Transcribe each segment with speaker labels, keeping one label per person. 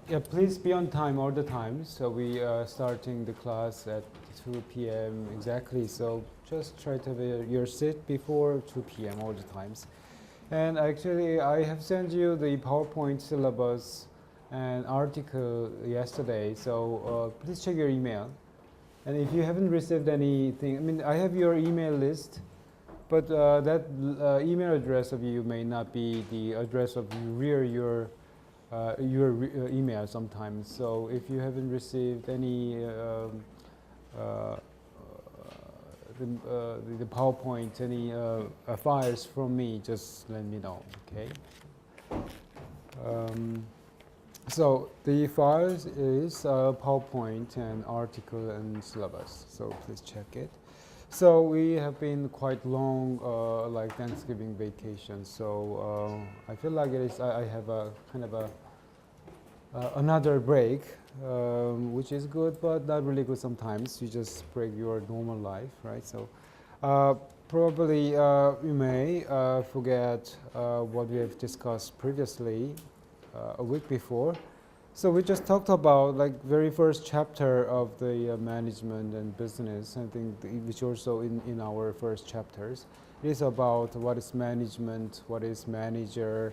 Speaker 1: Yeah, please be on time all the time. So we are starting the class at 2 p.m. exactly. So just try to have your seat before 2 p.m. all the times. And actually, I have sent you the PowerPoint syllabus and article yesterday. So please check your email. And if you haven't received anything, I mean, I have your email list, but that email address of you may not be the address of your email sometimes. So if you haven't received any the PowerPoint, any files from me, just let me know. Okay. So the files is PowerPoint and article and syllabus. So please check it. So we have been quite long, like Thanksgiving vacation. So I feel like it is. I have a kind of a another break, which is good, but not really good sometimes. You just break your normal life, right? So probably you may forget what we have discussed previously a week before. So we just talked about like very first chapter of the management and business. I think which also in our first chapters. It is about what is management, what is manager,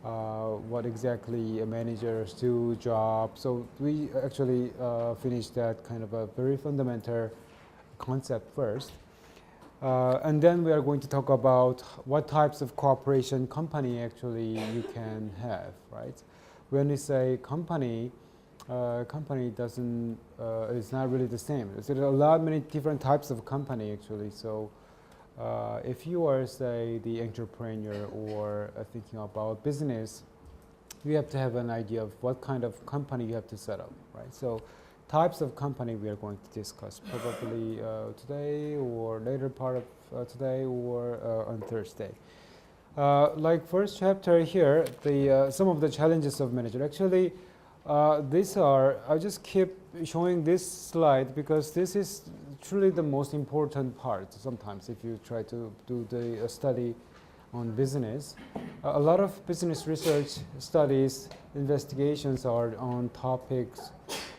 Speaker 1: what exactly a manager's do job. So we actually finished that kind of a very fundamental concept first. And then we are going to talk about what types of cooperation company actually you can have, right? When we say company, company doesn't, it's not really the same. There are a lot many different types of company actually. So if you are, say, the entrepreneur or thinking about business, you have to have an idea of what kind of company you have to set up, right? So types of company we are going to discuss probably today or later part of today or on Thursday. Like first chapter here, the some of the challenges of manager. Actually, these are, I just keep showing this slide because this is truly the most important part sometimes if you try to do the study on business. A lot of business research studies, investigations are on topics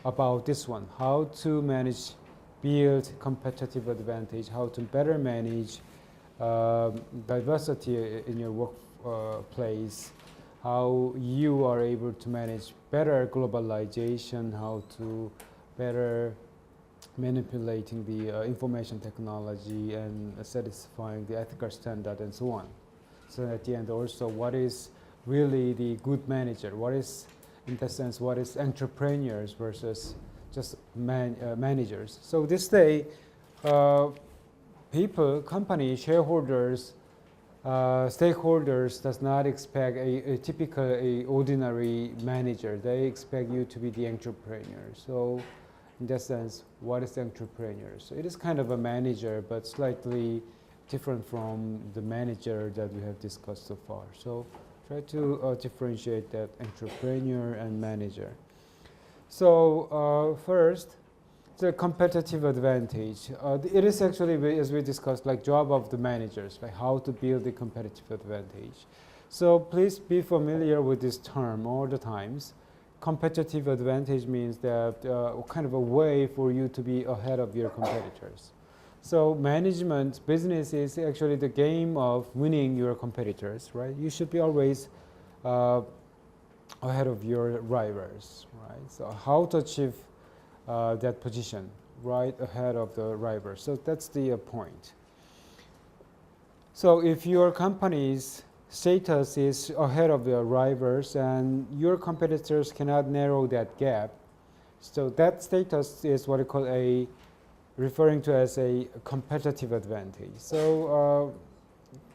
Speaker 1: about this one, how to manage, build competitive advantage, how to better manage diversity in your workplace, how you are able to manage better globalization, how to better manipulating the information technology and satisfying the ethical standard and so on. So at the end also, what is really the good manager? What is, in that sense, what is entrepreneurs versus just managers? So this day, people, company, shareholders, stakeholders does not expect a typical, ordinary manager. They expect you to be the entrepreneur. So in that sense, what is the entrepreneur? So it is kind of a manager, but slightly different from the manager that we have discussed so far. So try to differentiate that entrepreneur and manager. So first, the competitive advantage. It is actually, as we discussed, like job of the managers, like how to build the competitive advantage. So please be familiar with this term all the times. Competitive advantage means that kind of a way for you to be ahead of your competitors. So management, business is actually the game of winning your competitors, right? You should be always ahead of your rivals, right? So how to achieve that position right ahead of the rivals. So that's the point. So if your company's status is ahead of your rivals and your competitors cannot narrow that gap, so that status is what we call referring to as a competitive advantage. So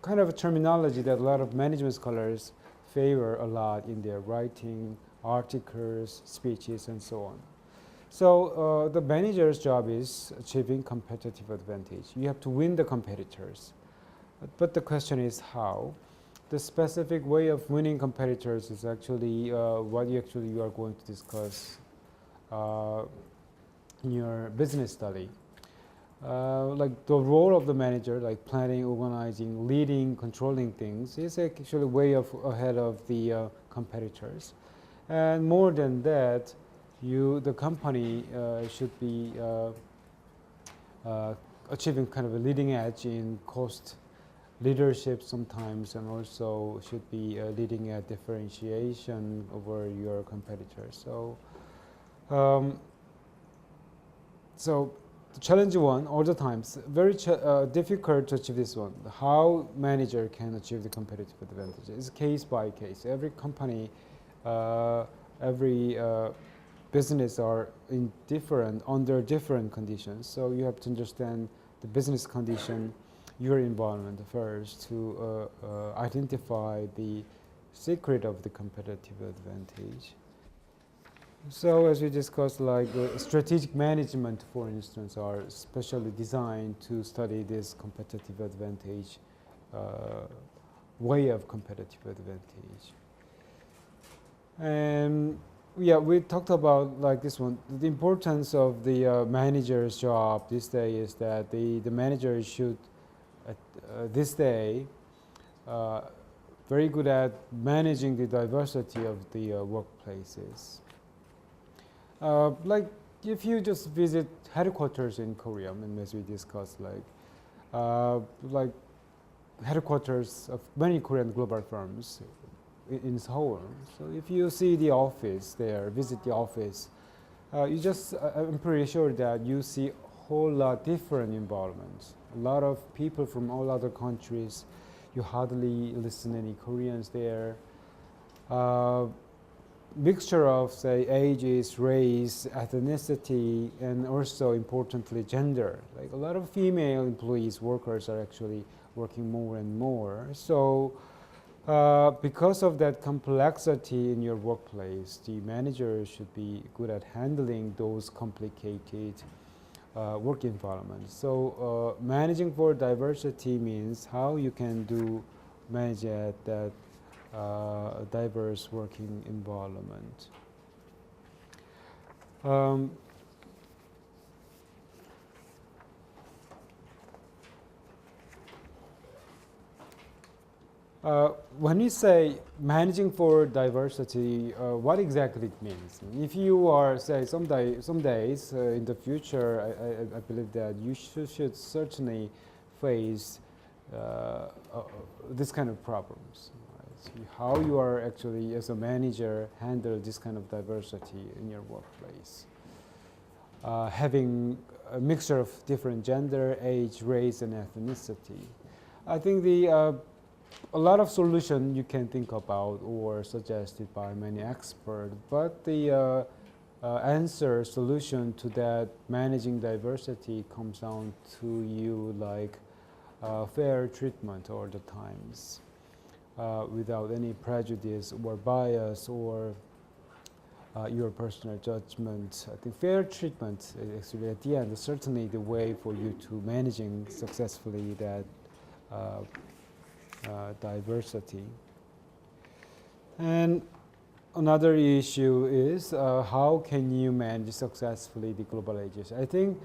Speaker 1: kind of a terminology that a lot of management scholars favor a lot in their writing, articles, speeches, and so on. So the manager's job is achieving competitive advantage. You have to win the competitors. But the question is how? The specific way of winning competitors is actually what you are going to discuss in your business study. Like the role of the manager, like planning, organizing, leading, controlling things, is actually way ahead of the competitors. And more than that, the company should be achieving kind of a leading edge in cost leadership sometimes, and also should be leading at differentiation over your competitors. Um, so the challenge one all the times very difficult to achieve this one. How manager can achieve the competitive advantage is case by case. Every company, every business are under different conditions. So you have to understand the business condition, your environment first to identify the secret of the competitive advantage. So as we discussed, like strategic management, for instance, are specially designed to study this competitive advantage, way of competitive advantage. And yeah, we talked about like this one. The importance of the manager's job this day is that the manager should, at this day, very good at managing the diversity of the workplaces. Like if you just visit headquarters in Korea, and as we discussed, like headquarters of many Korean global firms in Seoul. So if you see the office there, visit the office, I'm pretty sure that you see a whole lot different environments. A lot of people from all other countries. You hardly listen any Koreans there. Mixture of, say, ages, race, ethnicity, and also importantly gender. Like a lot of female employees, workers are actually working more and more. So because of that complexity in your workplace, the manager should be good at handling those complicated work environments. So managing for diversity means how you can manage at that diverse working environment. When you say managing for diversity, what exactly it means? If you are, say, some days in the future, I believe that you should certainly face this kind of problems. Right? How you are actually, as a manager, handle this kind of diversity in your workplace. Having a mixture of different gender, age, race, and ethnicity. I think a lot of solutions you can think about or suggested by many experts, but the solution to that managing diversity comes down to you like fair treatment all the times, without any prejudice or bias or your personal judgment. I think fair treatment is actually at the end is certainly the way for you to managing successfully that diversity. And another issue is how can you manage successfully the globalization? I think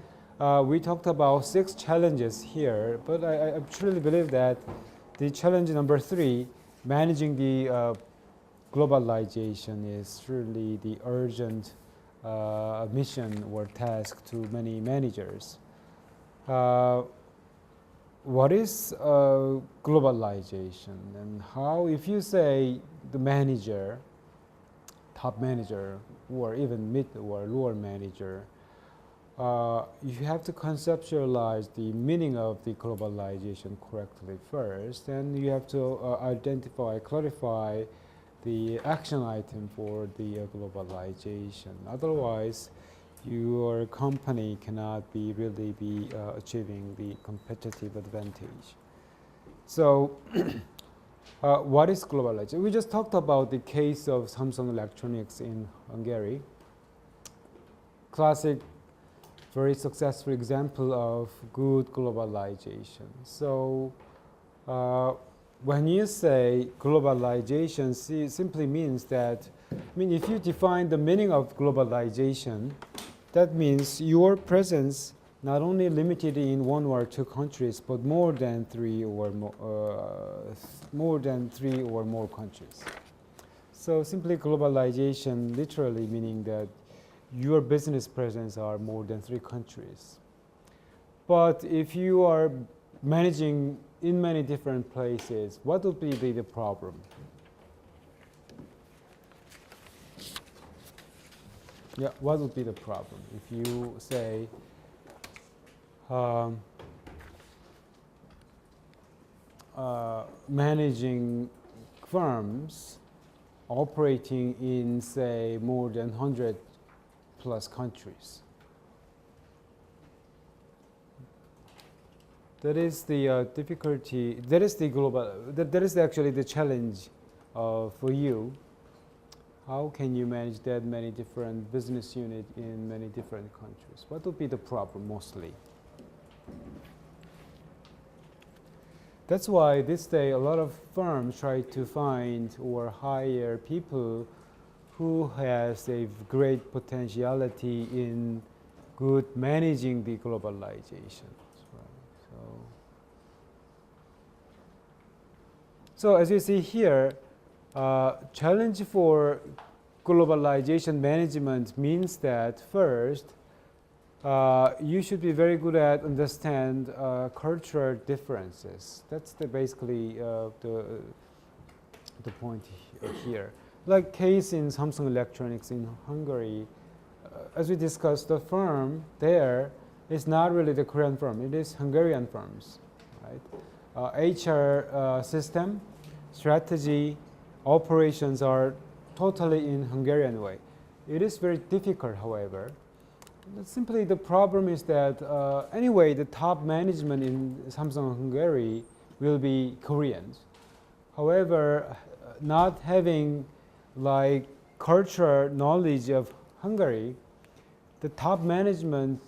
Speaker 1: we talked about 6 challenges here, but I truly believe that the challenge number 3, managing the globalization, is really the urgent mission or task to many managers. What is globalization, and how, if you say the manager, top manager, or even mid or lower manager, you have to conceptualize the meaning of the globalization correctly first, and you have to clarify the action item for the globalization. Otherwise, your company cannot really be achieving the competitive advantage. So, what is globalization? We just talked about the case of Samsung Electronics in Hungary. Classic, very successful example of good globalization. So, when you say globalization, simply means that, if you define the meaning of globalization, that means your presence not only limited in 1 or 2 countries, but more than 3 or more countries. So simply globalization literally meaning that your business presence are more than 3 countries. But if you are managing in many different places, what would be the problem? Yeah, what would be the problem if you say managing firms operating in, say, more than 100 plus countries? That is the difficulty, that is the global, that is actually the challenge for you. How can you manage that many different business units in many different countries? What would be the problem mostly? That's why this day a lot of firms try to find or hire people who has a great potentiality in good managing the globalization. So as you see here, challenge for globalization management means that first, you should be very good at understand cultural differences. That's basically the point here. Like case in Samsung Electronics in Hungary, as we discussed, the firm there is not really the Korean firm. It is Hungarian firms, right? HR system, strategy, operations are totally in Hungarian way. It is very difficult, however. Simply the problem is that anyway, the top management in Samsung Hungary will be Koreans. However, not having like cultural knowledge of Hungary, the top management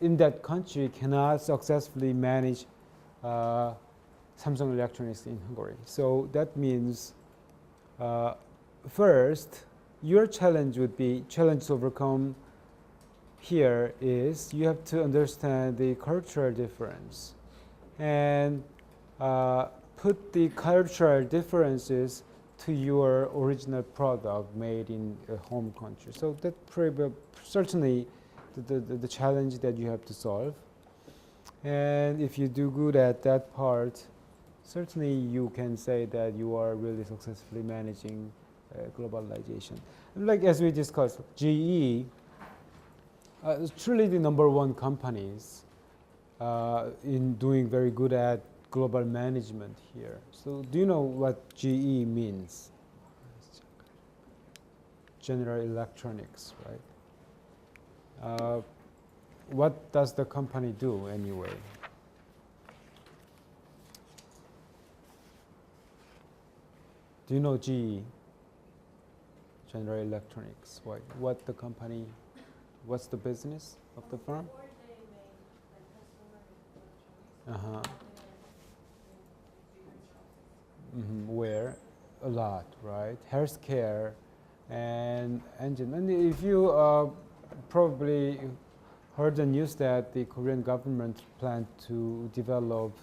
Speaker 1: in that country cannot successfully manage Samsung Electronics in Hungary. So that means first, your challenge would be, challenge to overcome here is you have to understand the cultural difference and put the cultural differences to your original product made in a home country. So that's certainly the challenge that you have to solve. And if you do good at that part, certainly you can say that you are really successfully managing globalization. Like as we discussed, GE is truly the #1 companies in doing very good at global management here. So do you know what GE means? General Electronics, right? What does the company do anyway? Do you know GE? General Electronics. What the company, what's the business of the firm? Where? A lot, right? Healthcare and engine. And if you probably heard the news that the Korean government planned to develop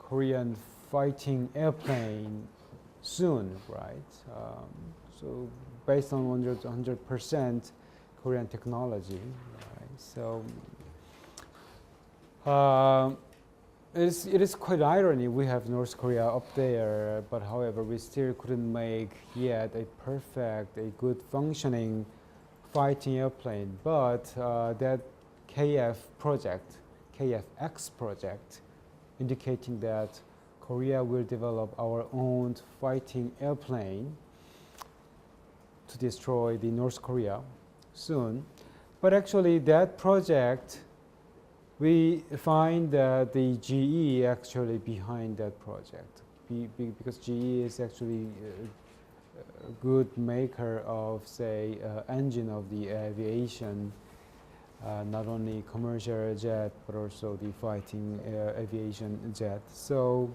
Speaker 1: Korean fighting airplane soon, right? So based on 100% Korean technology, right? So it is quite irony. We have North Korea up there, but however, we still couldn't make yet a perfect, a good functioning fighting airplane. But that KFX project, indicating that Korea will develop our own fighting airplane to destroy the North Korea soon. But actually that project, we find that the GE actually behind that project because GE is actually a good maker of, say, engine of the aviation, not only commercial jet but also the fighting aviation jet. So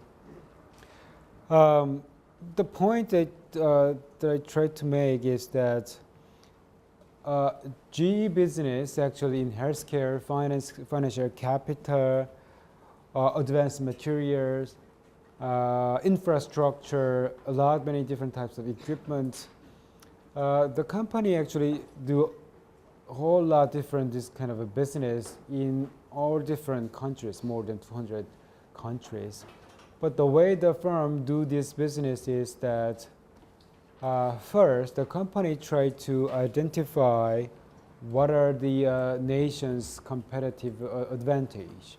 Speaker 1: the point that I tried to make is that GE business actually in healthcare, financial capital, advanced materials, infrastructure, many different types of equipment The company actually do a whole lot different this kind of a business in all different countries, more than 200 countries. But the way the firm do this business is that first, the company try to identify what are the nation's competitive advantage.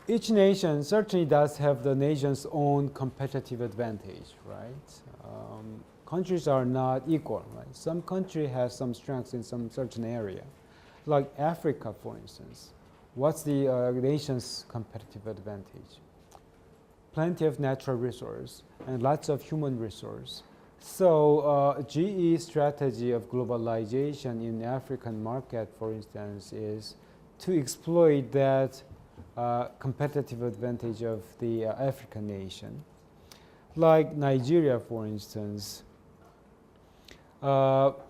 Speaker 1: Each nation certainly does have the nation's own competitive advantage, right? Countries are not equal, right? Some country has some strengths in some certain area, like Africa, for instance. What's the nation's competitive advantage? Plenty of natural resource and lots of human resource. So GE strategy of globalization in African market, for instance, is to exploit that competitive advantage of the African nation. Like Nigeria, for instance,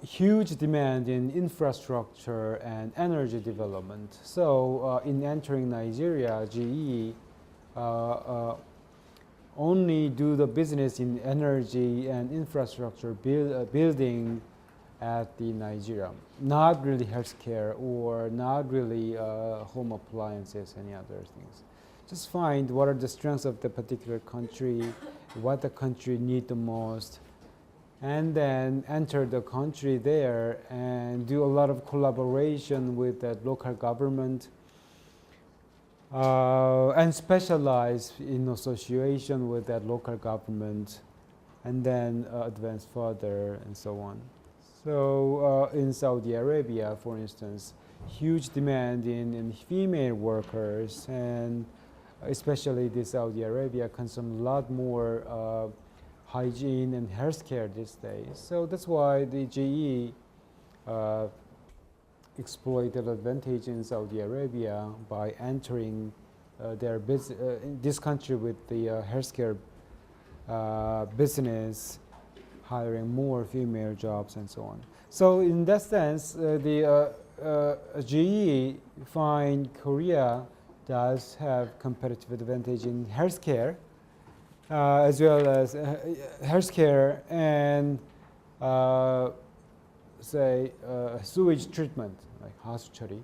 Speaker 1: huge demand in infrastructure and energy development. So in entering Nigeria, GE only do the business in energy and infrastructure building at the Nigeria, not really healthcare or not really home appliances, any other things. Just find what are the strengths of the particular country, what the country need the most, and then enter the country there and do a lot of collaboration with the local government and specialize in association with that local government and then advance further and so on. So in Saudi Arabia, for instance, huge demand in female workers, and especially the Saudi Arabia consume a lot more hygiene and healthcare these days. So that's why the GE exploited advantage in Saudi Arabia by entering this country with the healthcare business, hiring more female jobs and so on. So in that sense, the GE find Korea does have competitive advantage in healthcare, as well as healthcare and say sewage treatment, like 하수처리,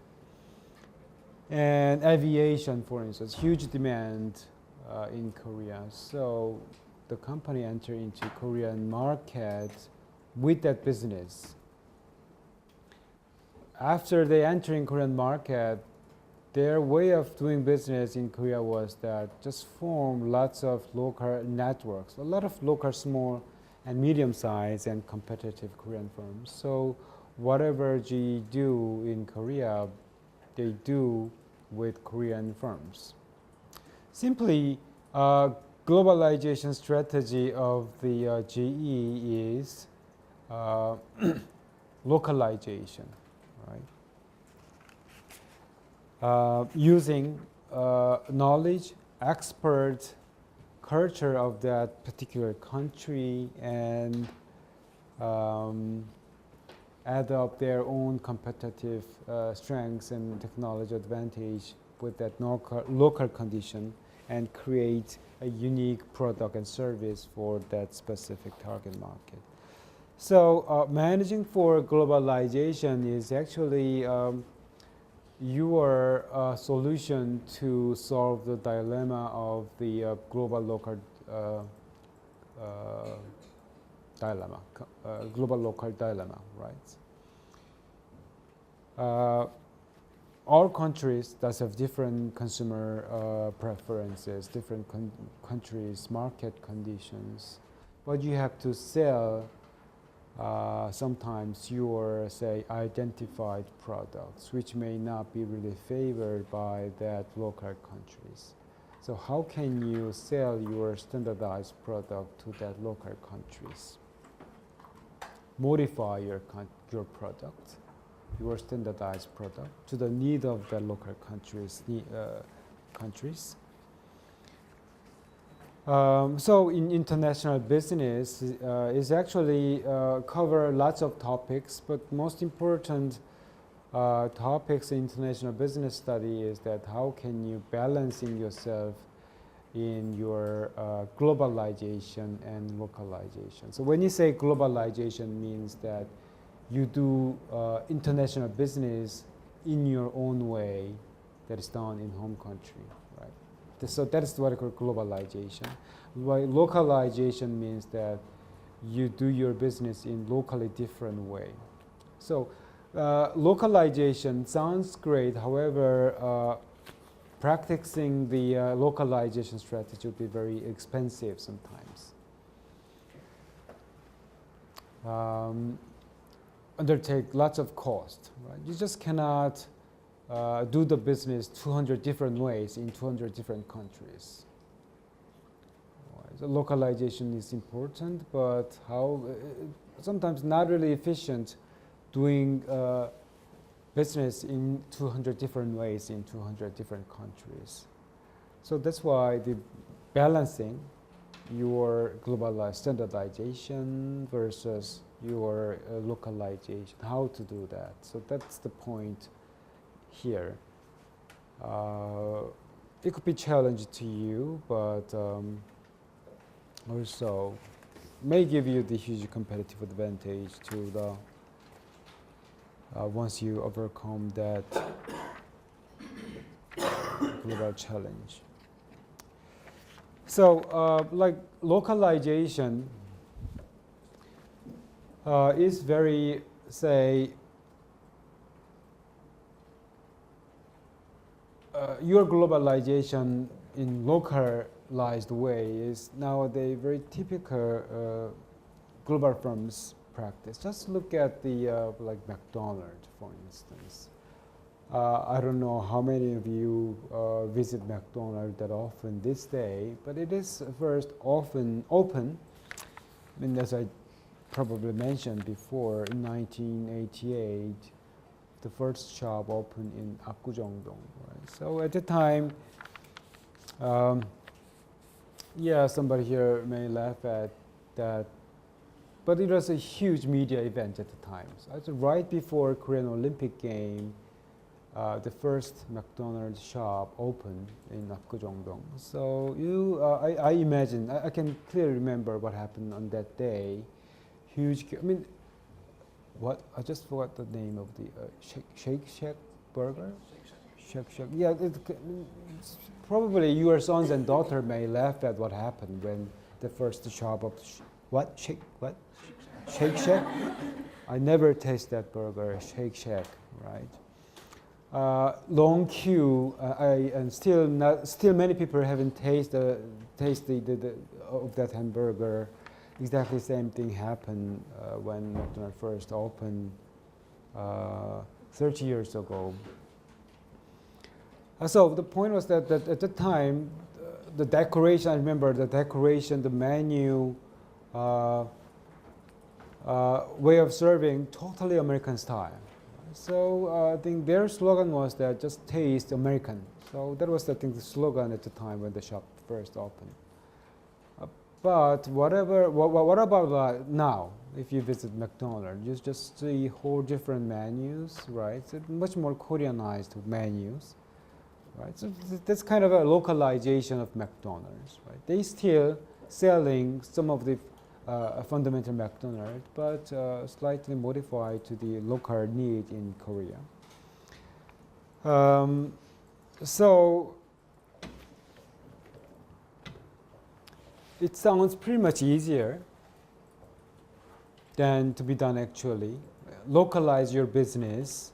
Speaker 1: and aviation, for instance, huge demand in Korea. So the company entered into Korean market with that business. After they enter in Korean market, their way of doing business in Korea was that just form lots of local networks, a lot of local small and medium-sized and competitive Korean firms. So whatever GE do in Korea, they do with Korean firms. Simply, globalization strategy of the GE is localization, right? Using knowledge, expert, culture of that particular country, and add up their own competitive strengths and technology advantage with that local condition and create a unique product and service for that specific target market. So managing for globalization is actually your solution to solve the dilemma of the global-local dilemma, global-local dilemma, right? All countries does have different consumer preferences, different countries' market conditions, but you have to sell sometimes your, say, identified products, which may not be really favored by that local countries. So how can you sell your standardized product to that local countries? Modify your product, your standardized product, to the need of the local countries. So in international business is actually cover lots of topics, but most important topics in international business study is that how can you balancing yourself in your globalization and localization. So when you say globalization means that you do international business in your own way that is done in home country, right? So that is what I call globalization. While localization means that you do your business in locally different way. So localization sounds great, however, practicing the localization strategy would be very expensive sometimes. Undertake lots of cost, right? You just cannot do the business 200 different ways in 200 different countries. Right? So localization is important, but sometimes not really efficient doing business in 200 different ways in 200 different countries. So that's why the balancing your globalized standardization versus your localization, how to do that. So that's the point here. It could be challenging to you, but also may give you the huge competitive advantage to the once you overcome that global challenge. So like localization is very, say, your globalization in localized way is nowadays very typical global firms practice. Just look at the like McDonald's, for instance. I don't know how many of you visit McDonald's that often this day, but it is first often open. I mean, as I probably mentioned before, in 1988, the first shop opened in Apgujeongdong. Right? So at the time, yeah, somebody here may laugh at that, but it was a huge media event at the time. So right before Korean Olympic game, the first McDonald's shop opened in Apgujeongdong. So I imagine, I can clearly remember what happened on that day. Huge, I mean, what, I just forgot the name of the Shake Shack burger? Shake Shack. Yeah, probably your sons and daughter may laugh at what happened when the first shop of, what? What? Shake Shack? I never taste that burger, Shake Shack, right? Long queue, and still many people haven't tasted of that hamburger. Exactly the same thing happened when McDonald's first opened 30 years ago. So the point was that at the time, the decoration, I remember the decoration, the menu, way of serving, totally American style. So I think their slogan was that just taste American. So that was, I think, the slogan at the time when the shop first opened. But what about now? If you visit McDonald's, you just see whole different menus, right? So much more Koreanized menus, right? So that's kind of a localization of McDonald's, right? They still selling some of the fundamental McDonald's, but slightly modified to the local need in Korea. So it sounds pretty much easier than to be done actually. Localize your business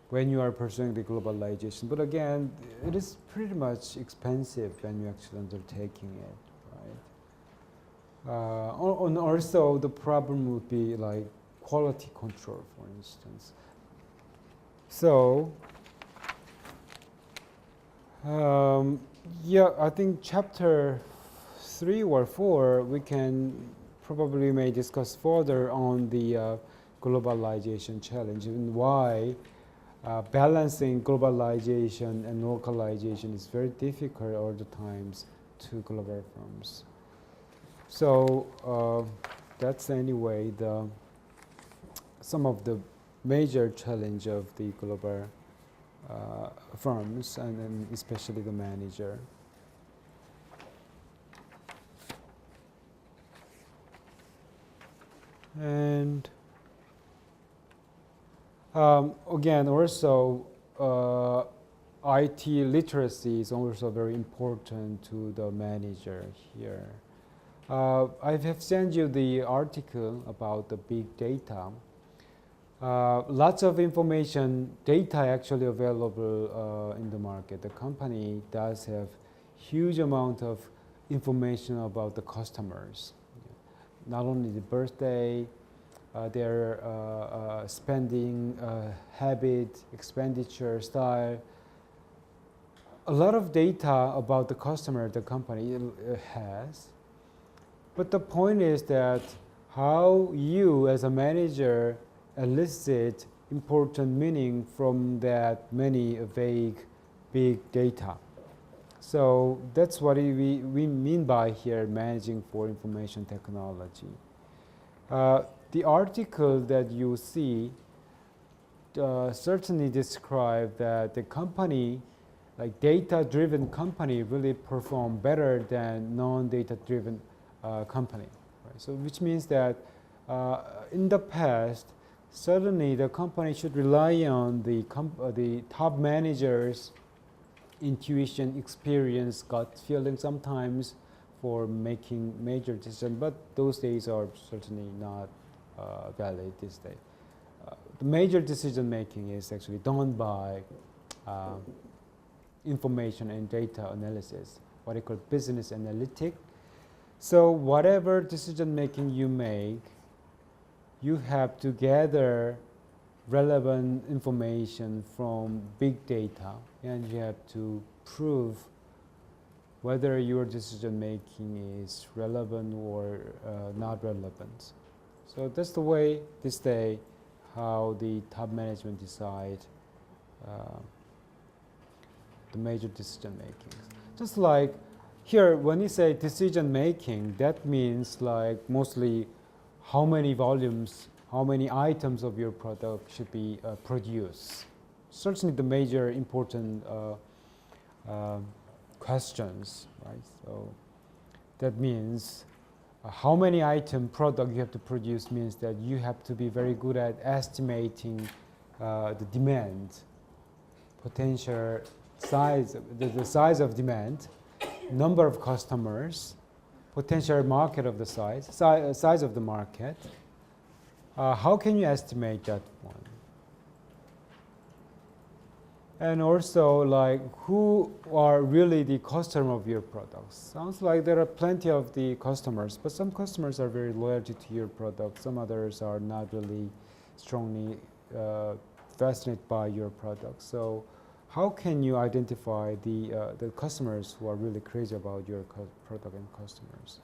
Speaker 1: when you are pursuing the globalization. But again, it is pretty much expensive when you're actually undertaking it, right? And also the problem would be like quality control, for instance. So, yeah, I think chapter 3 or 4, we can probably may discuss further on the globalization challenge and why balancing globalization and localization is very difficult all the times to global firms. So that's anyway some of the major challenge of the global firms and especially the manager. And again, also IT literacy is also very important to the manager here. I have sent you the article about the big data. Lots of information, data actually available in the market. The company does have huge amount of information about the customers. Not only the birthday, their spending habit, expenditure style. A lot of data about the customer the company has. But the point is that how you as a manager elicit important meaning from that many vague big data. So that's what we mean by here managing for information technology. The article that you see certainly describe that the company, like data-driven company, really perform better than non-data-driven company. Right? So which means that in the past, certainly the company should rely on the top managers' intuition, experience, gut feeling sometimes for making major decisions, but those days are certainly not valid this day. The major decision making is actually done by information and data analysis, what I call business analytic. So whatever decision making you make, you have to gather relevant information from big data, and you have to prove whether your decision making is relevant or not relevant. So that's the way this day how the top management decide the major decision making. Just like here, when you say decision making, that means like mostly how many volumes, how many items of your product should be produced. Certainly the major important questions, right? So that means how many item product you have to produce means that you have to be very good at estimating the demand, potential size, the size of demand, number of customers, potential market of the size of the market. How can you estimate that one? And also, like, who are really the customer of your products? Sounds like there are plenty of the customers, but some customers are very loyal to your product. Some others are not really strongly fascinated by your product. So how can you identify the customers who are really crazy about your product and customers?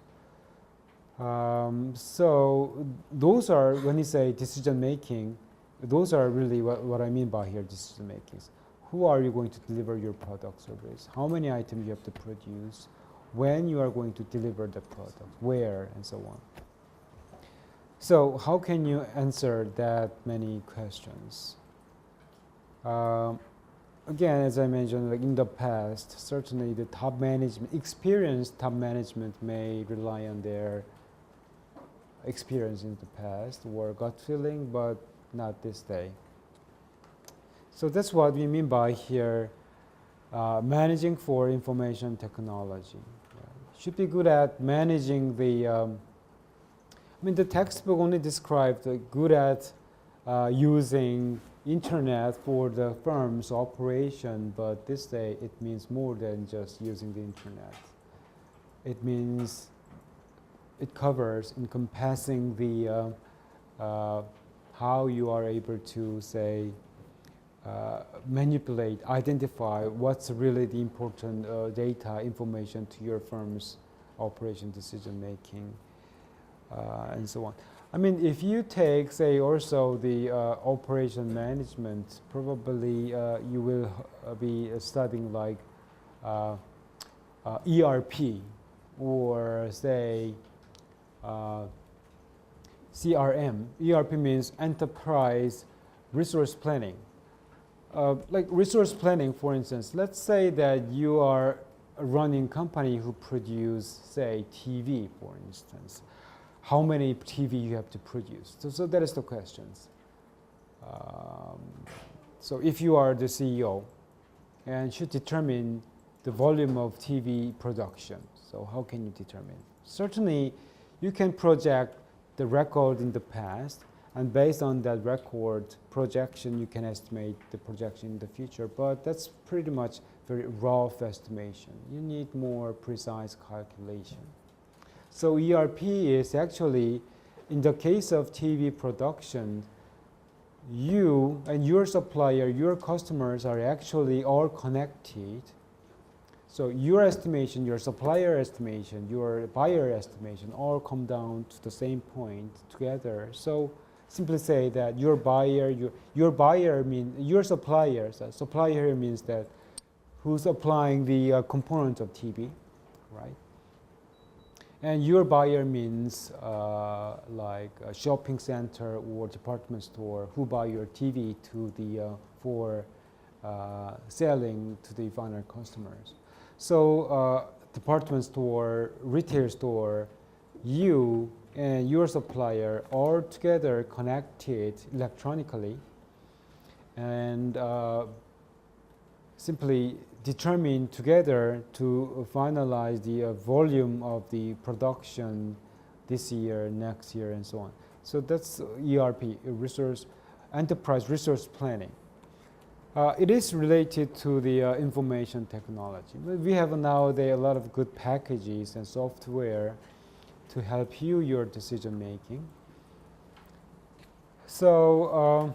Speaker 1: So those are, when you say decision making, those are really what I mean by here decision making. Who are you going to deliver your product service? How many items you have to produce? When you are going to deliver the product? Where? And so on. So how can you answer that many questions? Again, as I mentioned, like in the past, certainly the top management, experienced top management may rely on their experience in the past or gut feeling, but not this day. So that's what we mean by here, managing for information technology. Should be good at managing the, the textbook only described good at using internet for the firm's operation, but this day it means more than just using the internet. It means it covers encompassing the how you are able to say manipulate, identify what's really the important data information to your firm's operation decision making, and so on. I mean, if you take, say, also the operation management, probably you will be studying like ERP or say CRM. ERP means enterprise resource planning. Like resource planning, for instance, let's say that you are running company who produce, say, TV, for instance. how many TV you have to produce. So that is the questions. So if you are the CEO and should determine the volume of TV production, so how can you determine? Certainly, you can project the record in the past, and based on that record projection, you can estimate the projection in the future, but that's pretty much very rough estimation. You need more precise calculation. So ERP is actually, in the case of TV production, you and your supplier, your customers are actually all connected. So your estimation, your supplier estimation, your buyer estimation all come down to the same point together. So simply say that your buyer, your supplier. So supplier means that who's applying the component of TV, right? And your buyer means like a shopping center or department store who buy your TV to the for selling to the final customers. So department store, retail store, you and your supplier are together connected electronically, and simply determine together to finalize the volume of the production this year, next year, and so on. So that's ERP, enterprise resource planning. It is related to the information technology. We have nowadays a lot of good packages and software to help you your decision making. So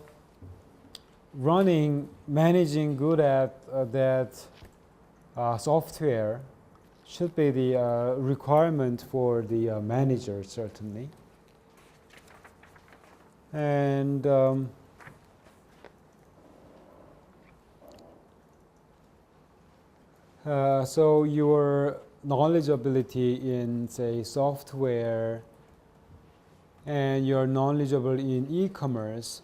Speaker 1: managing good at that software should be the requirement for the manager, certainly. And so your knowledgeability in, say, software, and you're knowledgeable in e-commerce.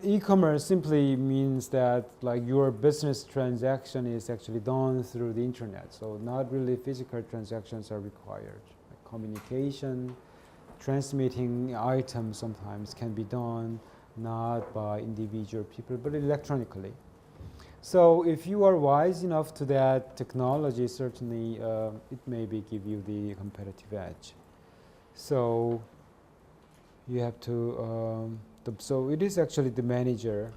Speaker 1: E-commerce simply means that like your business transaction is actually done through the internet. So not really physical transactions are required. Like communication, transmitting items sometimes can be done not by individual people, but electronically. So if you are wise enough to that technology, certainly it maybe give you the competitive edge. So you have to, so it is actually the manager,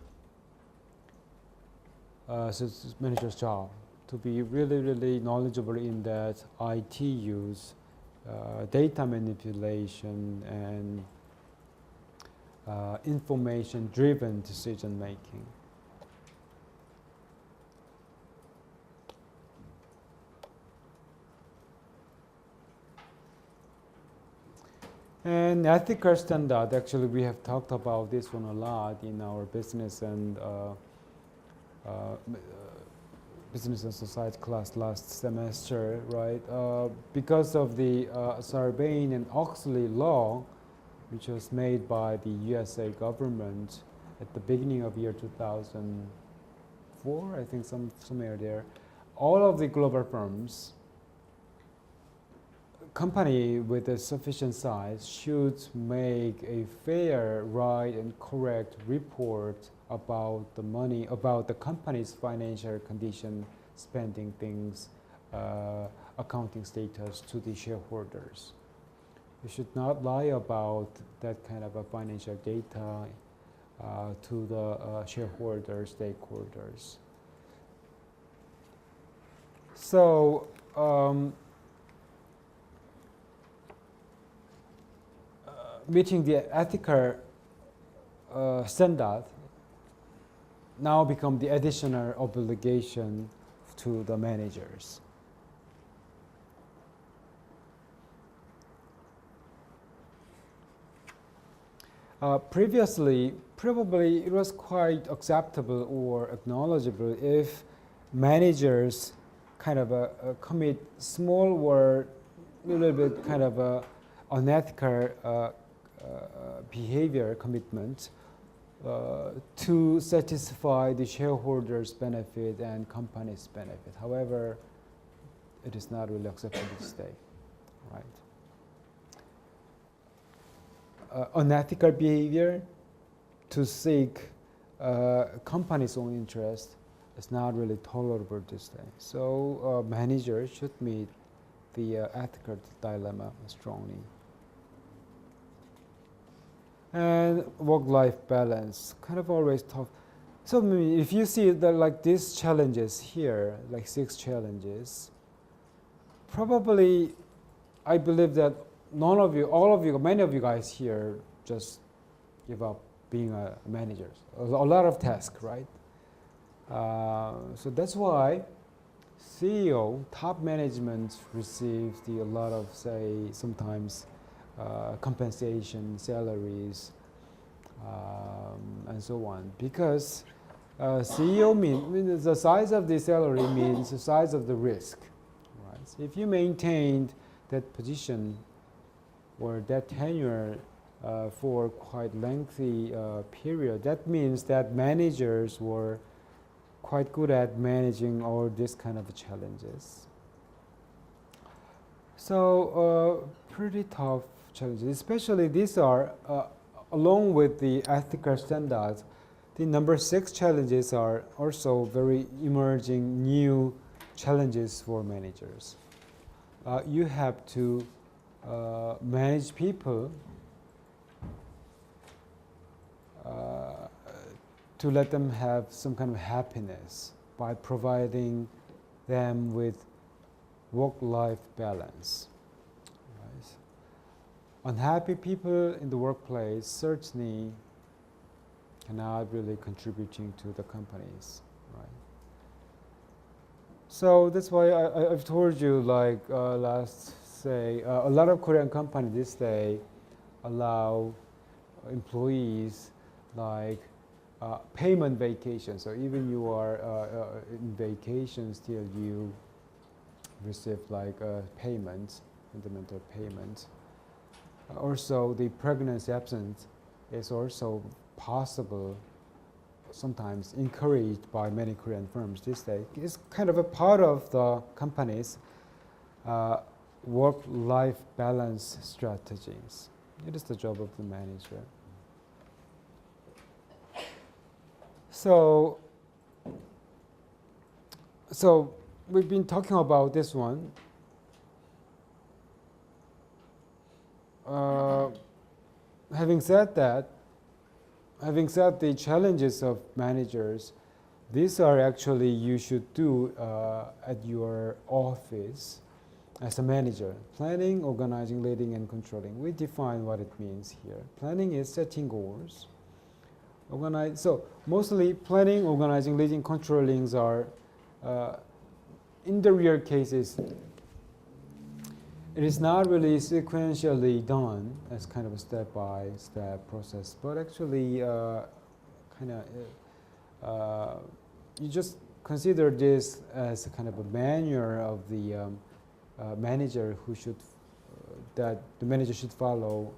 Speaker 1: so it's manager's job to be really knowledgeable in that IT use, data manipulation, and information-driven decision making. And ethical standard, actually we have talked about this one a lot in our business and society class last semester, right? Because of the Sarbanes and Oxley law, which was made by the USA government at the beginning of year 2004, I think somewhere there, all of the global firms, company with a sufficient size should make a fair, right, and correct report about the money, about the company's financial condition, spending things, accounting status to the shareholders. You should not lie about that kind of a financial data to the shareholders, stakeholders. So, meeting the ethical standard now become the additional obligation to the managers. Previously, probably it was quite acceptable or acknowledgeable if managers kind of commit small or a little bit kind of unethical behavior commitment to satisfy the shareholders' benefit and company's benefit. However, it is not really acceptable to stay, right? unethical behavior to seek company's own interest is not really tolerable these days. So managers should meet the ethical dilemma strongly. And work-life balance, kind of always tough. So if you see that like these challenges here, like 6 challenges, probably I believe that none of you, all of you, many of you guys here just give up being a manager. A lot of tasks, right? So that's why CEO, top management receives a lot of, say, sometimes compensation, salaries, and so on. Because CEO means the size of the salary means the size of the risk. Right? So if you maintained that position or that tenure for quite lengthy period, that means that managers were quite good at managing all this kind of challenges. So pretty tough challenges, especially these are, along with the ethical standards, the number 6 challenges are also very emerging new challenges for managers. You have to manage people to let them have some kind of happiness by providing them with work-life balance. Right? Unhappy people in the workplace certainly cannot really contributing to the companies, right? So that's why I've told you, like a lot of Korean companies this day allow employees like payment vacation. So even you are in vacation, still you receive like payments, fundamental payments. Also, the pregnancy absence is also possible, sometimes encouraged by many Korean firms this day. It's kind of a part of the company's work-life balance strategies. It is the job of the manager. So we've been talking about this one. Having said the challenges of managers, these are actually you should do at your office as a manager. Planning, organizing, leading, and controlling. We define what it means here. Planning is setting goals. So mostly planning, organizing, leading, controlling are, in the rare cases, it is not really sequentially done as kind of a step-by-step process, but actually you just consider this as a kind of a manual of the manager that the manager should follow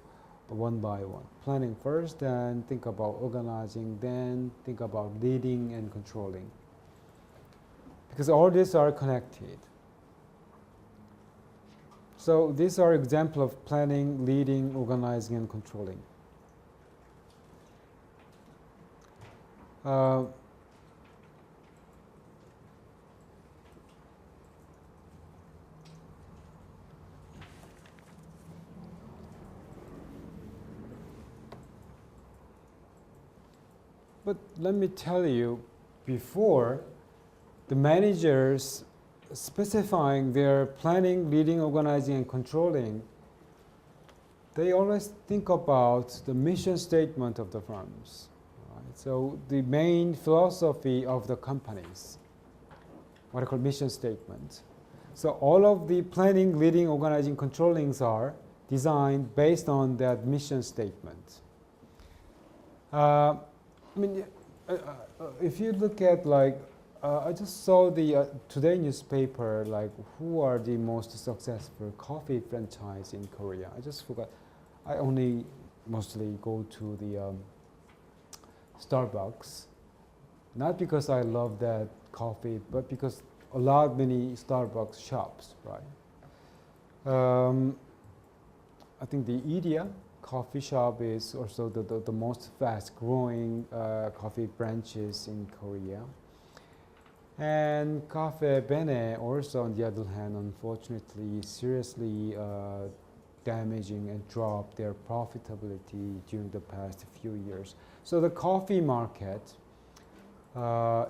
Speaker 1: one by one. Planning first, then think about organizing, then think about leading and controlling. Because all these are connected. So these are examples of planning, leading, organizing, and controlling. But let me tell you, before the managers specifying their planning, leading, organizing, and controlling, they always think about the mission statement of the firms. Right? So the main philosophy of the companies, what I call mission statement. So all of the planning, leading, organizing, controllings are designed based on that mission statement. If you look at I just saw the today newspaper, like who are the most successful coffee franchise in Korea. I just forgot. I only mostly go to the Starbucks, not because I love that coffee, but because many Starbucks shops, right? I think the Idea coffee shop is also the most fast growing coffee branches in Korea. And Cafe Bene also, on the other hand, unfortunately, seriously damaging and dropped their profitability during the past few years. So the coffee market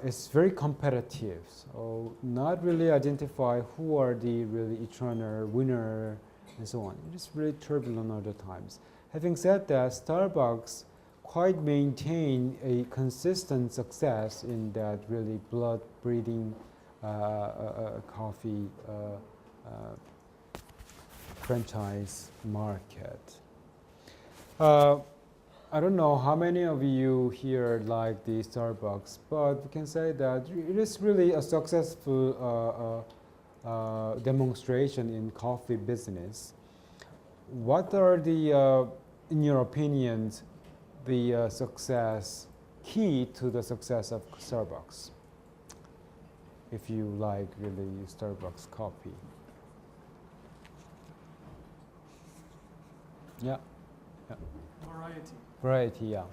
Speaker 1: is very competitive. So not really identify who are the really eternal winner and so on. It is really turbulent other times. Having said that, Starbucks quite maintain a consistent success in that really blood breeding coffee franchise market. I don't know how many of you here like the Starbucks, but we can say that it is really a successful demonstration in coffee business. What are the, in your opinions, the key to the success of Starbucks? If you like really Starbucks coffee. Yeah. Yeah.
Speaker 2: Variety.
Speaker 1: Variety, yeah.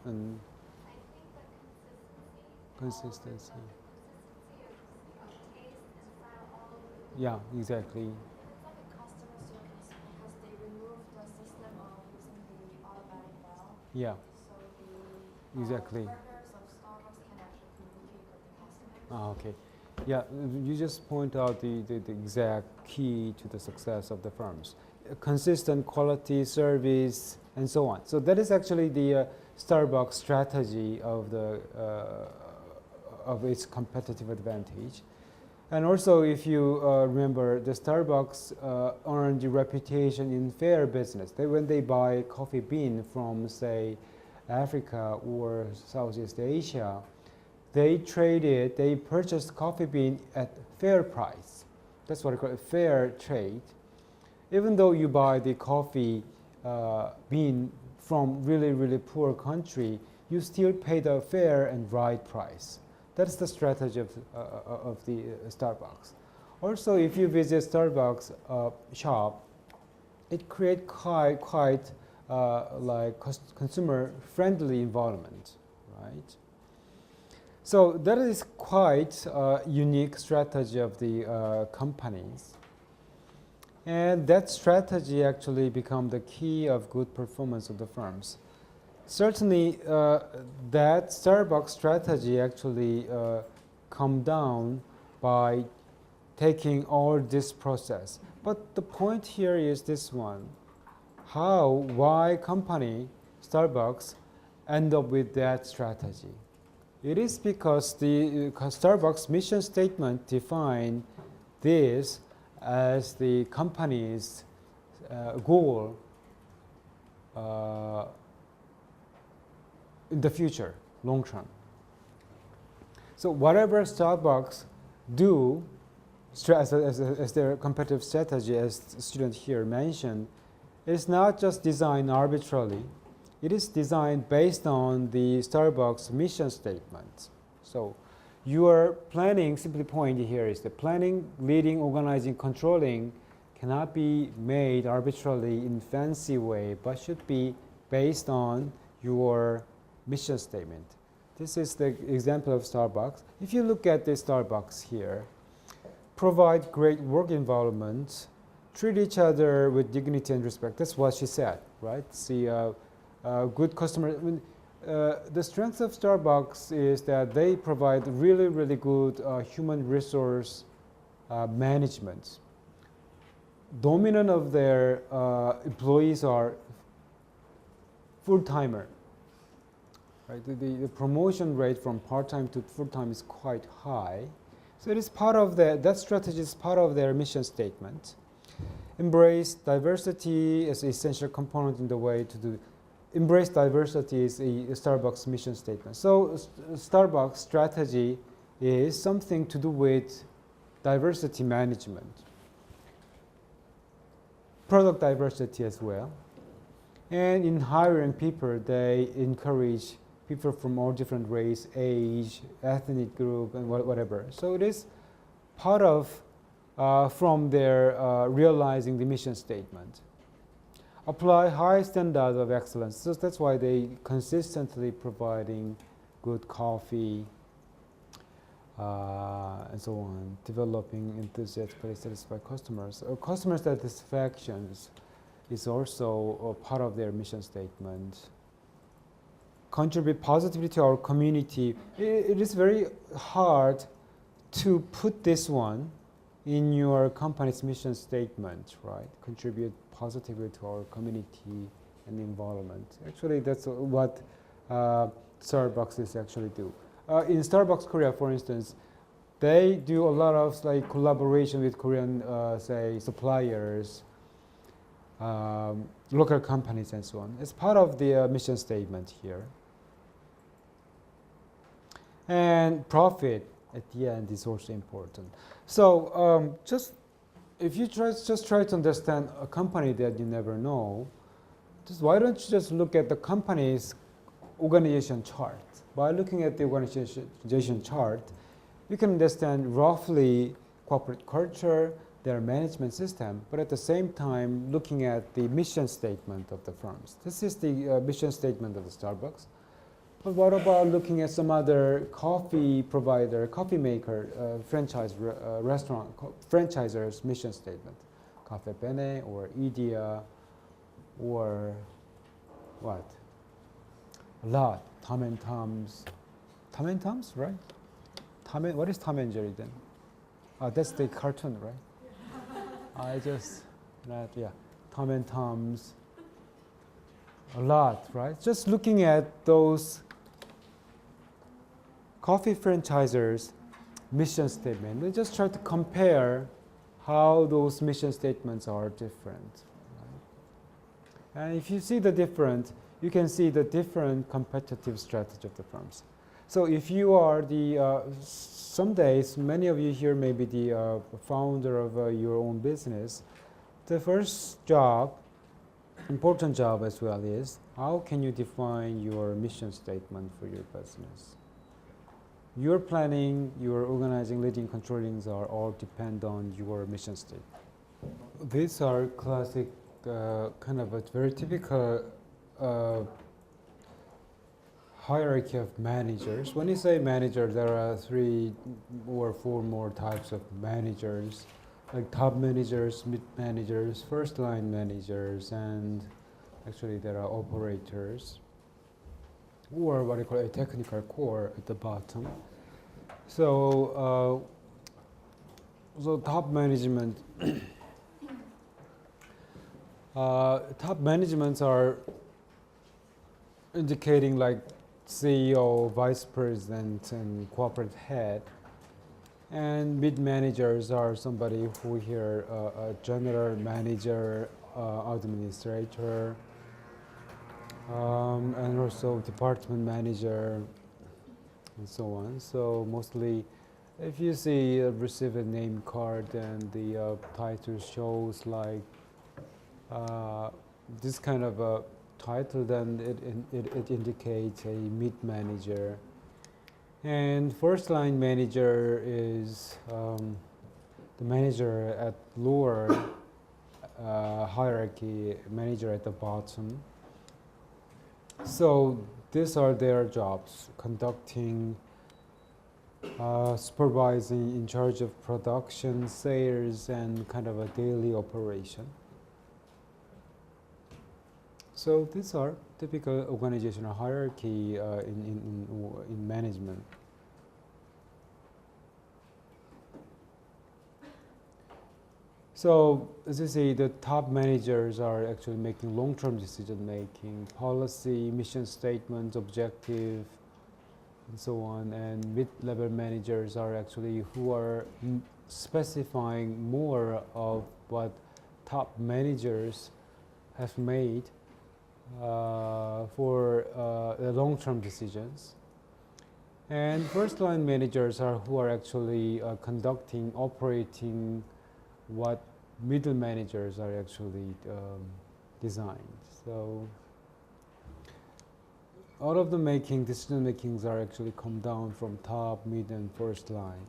Speaker 1: And
Speaker 3: I think the
Speaker 1: consistency.
Speaker 3: Of taste and style all over the
Speaker 1: Yeah, exactly.
Speaker 4: It's like a customer service because they removed the system of using the automatic bell.
Speaker 1: Yeah,
Speaker 4: So the
Speaker 1: exactly.
Speaker 4: workers of Starbucks can actually communicate with the customers.
Speaker 1: Okay. Yeah, you just point out the exact key to the success of the firms. Consistent quality, service, and so on. So that is actually the Starbucks strategy of the of its competitive advantage. And also, if you remember, the Starbucks earned the reputation in fair business. When they buy coffee bean from, say, Africa or Southeast Asia, they purchased coffee bean at fair price. That's what I call a fair trade. Even though you buy the coffee bean from really poor country, you still pay the fair and right price. That's the strategy of the Starbucks. Also, if you visit Starbucks shop, it creates quite like consumer-friendly environment, right? So that is quite a unique strategy of the companies. And that strategy actually become the key of good performance of the firms. Certainly, that Starbucks strategy actually come down by taking all this process. But the point here is this one: why company Starbucks end up with that strategy? It is because the Starbucks mission statement define this as the company's goal in the future, long term. So whatever Starbucks do as their competitive strategy, as the student here mentioned, is not just designed arbitrarily. It is designed based on the Starbucks mission statement. So your planning, simply point here is the planning, leading, organizing, controlling cannot be made arbitrarily in fancy way, but should be based on your mission statement. This is the example of Starbucks. If you look at the Starbucks here, provide great work environment, treat each other with dignity and respect. That's what she said, right? See, good customer. The strength of Starbucks is that they provide really good human resource management. Dominant of their employees are full-timer. Right? The promotion rate from part-time to full-time is quite high. So it is part of that strategy is part of their mission statement. Embrace diversity as an essential component in the way to do. Embrace diversity is a Starbucks mission statement. So Starbucks strategy is something to do with diversity management. Product diversity as well. And in hiring people, they encourage people from all different race, age, ethnic group, and whatever. So it is part of from their realizing the mission statement. apply high standards of excellence. So that's why they consistently providing good coffee and so on, developing enthusiastically satisfied customers. Customer satisfaction is also a part of their mission statement. Contribute positively to our community. It is very hard to put this one in your company's mission statement, right? Contribute positively to our community and the environment. Actually, that's what Starbucks is actually do. In Starbucks Korea, for instance, they do a lot of like collaboration with Korean, say, suppliers, local companies, and so on. It's part of the mission statement here. And profit at the end is also important. So just if you just try to understand a company that you never know, just why don't you just look at the company's organization chart? By looking at the organization chart, you can understand roughly corporate culture, their management system, but at the same time looking at the mission statement of the firms. This is the mission statement of the Starbucks. But what about looking at some other coffee provider, coffee maker, franchise restaurant franchisors' mission statement? Cafe Bene or Idea or what? A lot. Tom and Tom's. Tom and Tom's, right? What is Tom and Jerry then? That's the cartoon, right? Yeah. Tom and Tom's. A lot, right? Just looking at those coffee franchisors' mission statement, we just try to compare how those mission statements are different. Right? And if you see the different, you can see the different competitive strategy of the firms. So if you are the, some days, many of you here may be the founder of your own business, the first job, important job as well, is how can you define your mission statement for your business? Your planning, your organizing, leading, controlling are all depend on your mission statement. These are classic, kind of a very typical hierarchy of managers. When you say manager, there are 3 or 4 more types of managers, like top managers, mid managers, first line managers, and actually there are operators, or what you call a technical core at the bottom. So, so top management, top managements are indicating like CEO, vice president, and corporate head. And mid managers are somebody who here a general manager, administrator, and also department manager, and so on. So mostly, if you see receive a name card and the title shows like this kind of a title, then it indicates a mid manager. And first line manager is the manager at lower hierarchy, manager at the bottom. So these are their jobs: conducting, supervising, in charge of production, sales, and kind of a daily operation. So these are typical organizational hierarchy in management. So as you see, the top managers are actually making long-term decision making, policy, mission statements, objective, and so on. And mid-level managers are actually who are specifying more of what top managers have made for the long-term decisions. And first-line managers are who are actually conducting, operating what middle managers are actually designed. So all of the decision makings are actually come down from top, mid, and first line.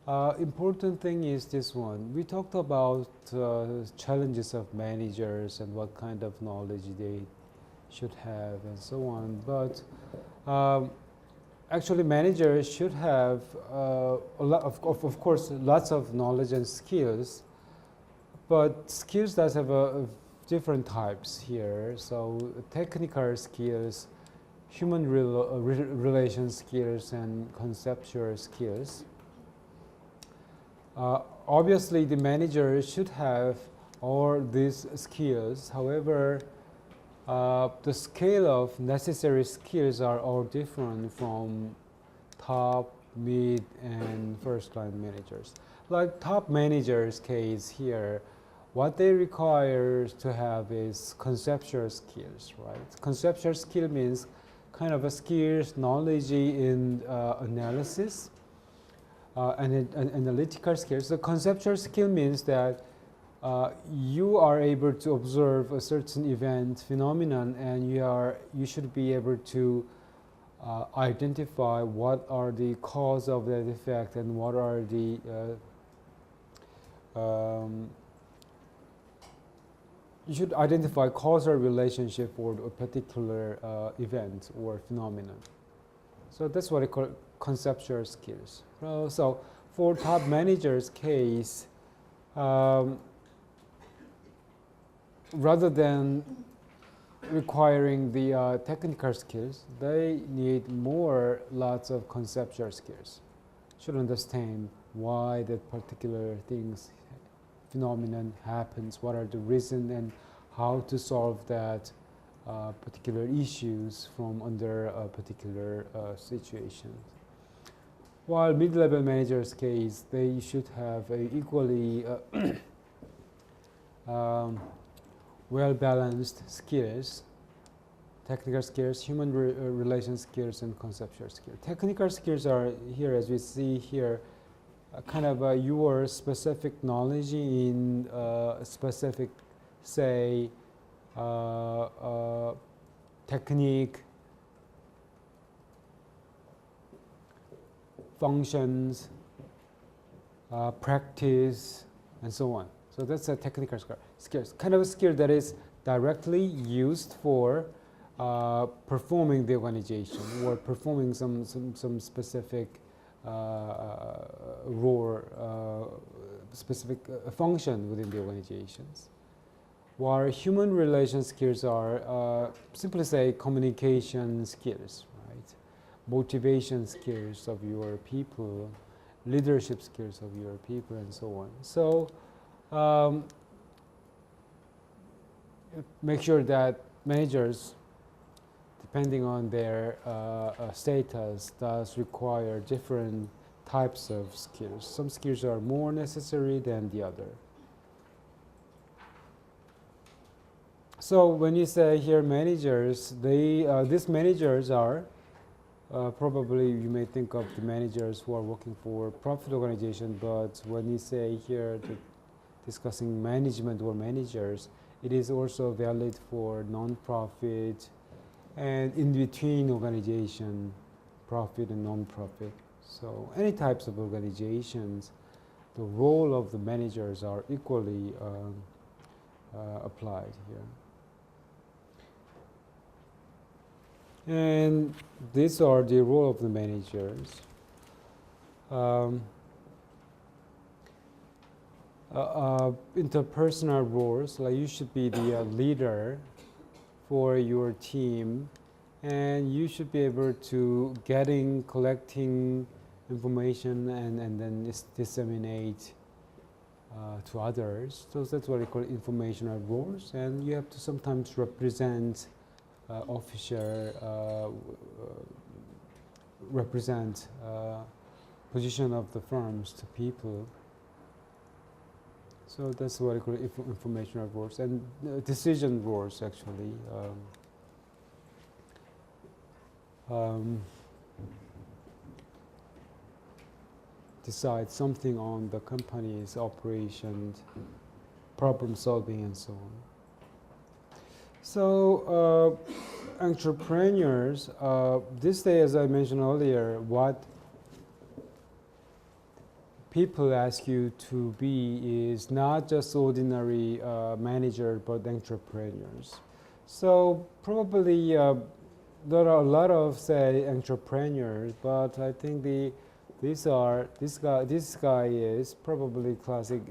Speaker 1: Important thing is this one. We talked about challenges of managers and what kind of knowledge they should have and so on. But actually, managers should have a lot of course, lots of knowledge and skills. But skills does have a different types here. So technical skills, human relation skills, and conceptual skills. Obviously, the manager should have all these skills. However, the scale of necessary skills are all different from top, mid, and first-line managers. Like top managers case here, what they require to have is conceptual skills, right? Conceptual skill means kind of a skills, knowledge in analysis, and analytical skills. The conceptual skill means that you are able to observe a certain event phenomenon, and you should be able to identify what are the cause of that effect and what are the you should identify causal relationship for a particular event or phenomenon. So that's what I call conceptual skills. So for top managers case, rather than requiring the technical skills, they need lots of conceptual skills. Should understand why that particular phenomenon happens, what are the reasons, and how to solve that particular issues from under a particular situation. While mid-level managers case, they should have a equally well-balanced skills, technical skills, human relation skills, and conceptual skills. Technical skills are here, as we see here, kind of your specific knowledge in specific, say, technique, functions, practice, and so on. So that's a technical skills, kind of a skill that is directly used for performing the organization or performing some specific role, specific function within the organizations. While human relation skills are simply say communication skills, right? Motivation skills of your people, leadership skills of your people, and so on. So make sure that managers, depending on their status, does require different types of skills. Some skills are more necessary than the other. So when you say here managers, these managers are probably you may think of the managers who are working for profit organization, but when you say here discussing management or managers, it is also valid for non-profit and in-between organization, profit and non-profit. So any types of organizations, the role of the managers are equally applied here. And these are the role of the managers. Interpersonal roles, like you should be the leader for your team, and you should be able to collecting information and then disseminate to others. So that's what we call informational roles, and you have to sometimes represent represent position of the firms to people. So that's what I call informational roles and decision roles actually. Decide something on the company's operation, problem solving, and so on. So entrepreneurs, this day, as I mentioned earlier, what people ask you to be is not just ordinary manager but entrepreneurs. So probably there are a lot of say entrepreneurs, but I think this guy is probably classic,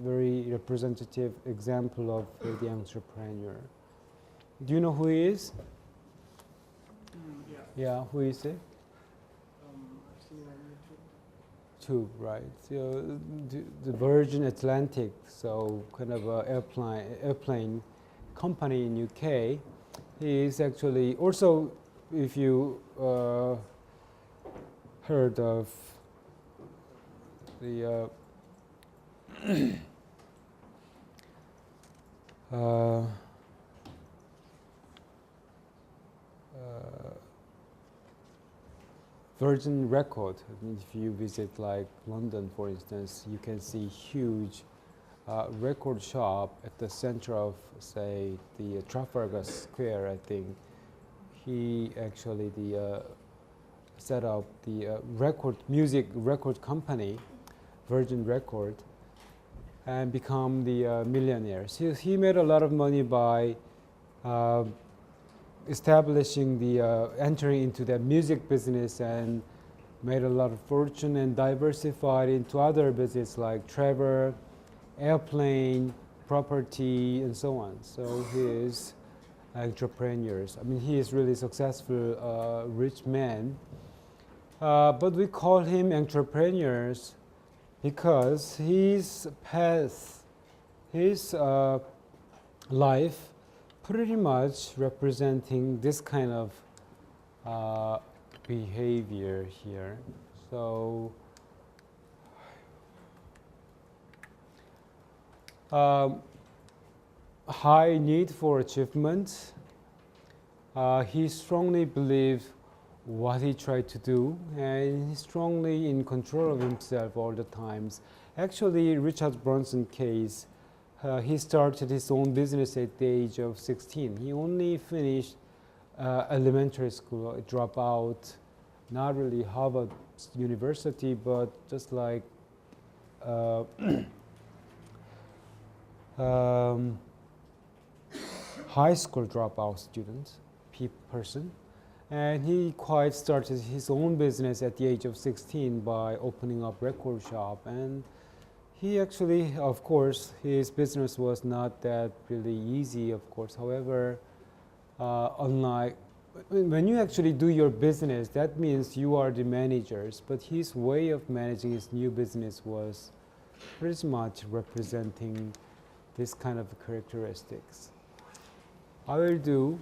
Speaker 1: very representative example of the entrepreneur. Do you know who he is?
Speaker 2: Yeah.
Speaker 1: Yeah, who is it?
Speaker 2: I've seen it on YouTube.
Speaker 1: Tube, right? So the Virgin Atlantic, so kind of a airplane company in UK. He is actually also, if you heard of the Virgin Record. I mean, if you visit like London, for instance, you can see huge record shop at the center of, say, the Trafalgar Square. I think he actually set up the music record company, Virgin Record, and become the millionaire. So he made a lot of money by establishing entering into the music business and made a lot of fortune and diversified into other business like travel, airplane, property, and so on. So he is entrepreneurs. I mean, he is really successful, rich man. But we call him entrepreneurs because his path, his life, pretty much representing this kind of behavior here. So high need for achievement. He strongly believed what he tried to do, and he's strongly in control of himself all the times. Actually, Richard Branson case, he started his own business at the age of 16. He only finished elementary school, dropped out, not really Harvard University, but just like high school dropout student, person. And he quite started his own business at the age of 16 by opening up record shop. And he actually, of course, his business was not that really easy, of course. However, unlike when you actually do your business, that means you are the managers. But his way of managing his new business was pretty much representing this kind of characteristics. I will do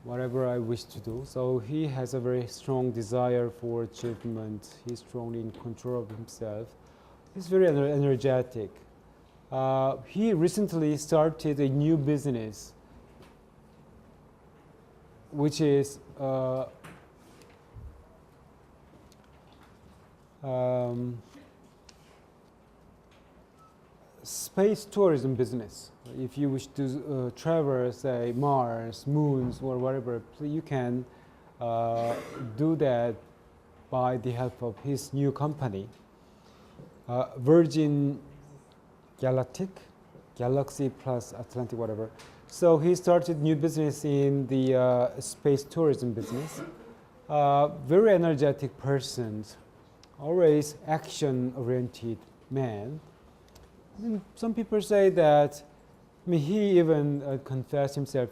Speaker 1: whatever I wish to do. So he has a very strong desire for achievement. He's strongly in control of himself. He's very energetic. He recently started a new business, which is space tourism business. If you wish to travel, say, Mars, moons, or whatever, you can do that by the help of his new company, Virgin Galactic, Galaxy plus Atlantic, whatever. So he started new business in the space tourism business. Very energetic person, always action-oriented man. And some people say that, I mean, he even confessed himself,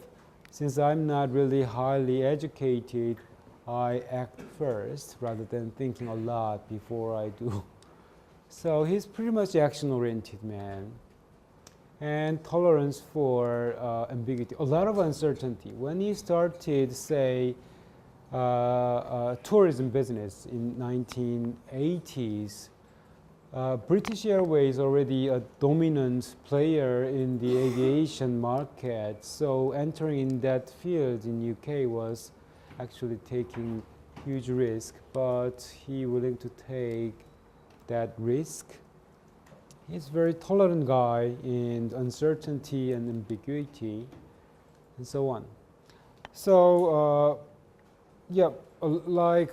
Speaker 1: since I'm not really highly educated, I act first rather than thinking a lot before I do. So he's pretty much action-oriented man. And tolerance for ambiguity, a lot of uncertainty. When he started, say, tourism business in 1980s, British Airways already a dominant player in the aviation market, so entering in that field in UK was actually taking huge risk, but he willing to take that risk. He's a very tolerant guy in uncertainty and ambiguity, and so on. So, yeah, like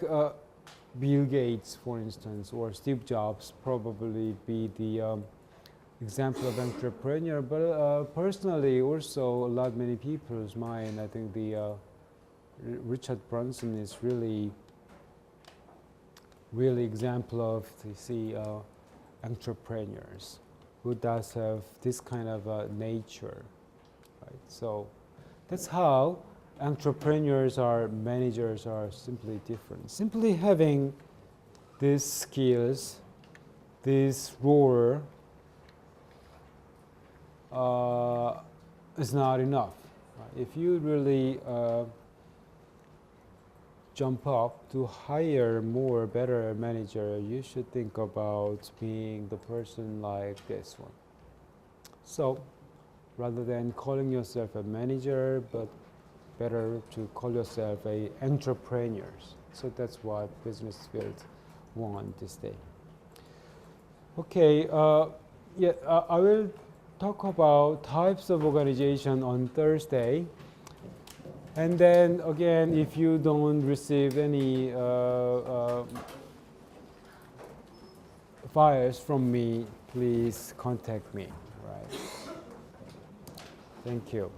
Speaker 1: Bill Gates, for instance, or Steve Jobs probably be the example of entrepreneur. But personally, also a lot many people's mind. I think the Richard Branson is really example of entrepreneurs who does have this kind of nature, right? So that's how entrepreneurs or managers are simply different. Simply having these skills, this role is not enough. Right? If you really jump up to hire more better manager, you should think about being the person like this one. So rather than calling yourself a manager, but better to call yourself a entrepreneur. So that's what business field want this day. Okay, I will talk about types of organization on Thursday. And then again, if you don't receive any files from me, please contact me. Right. Thank you.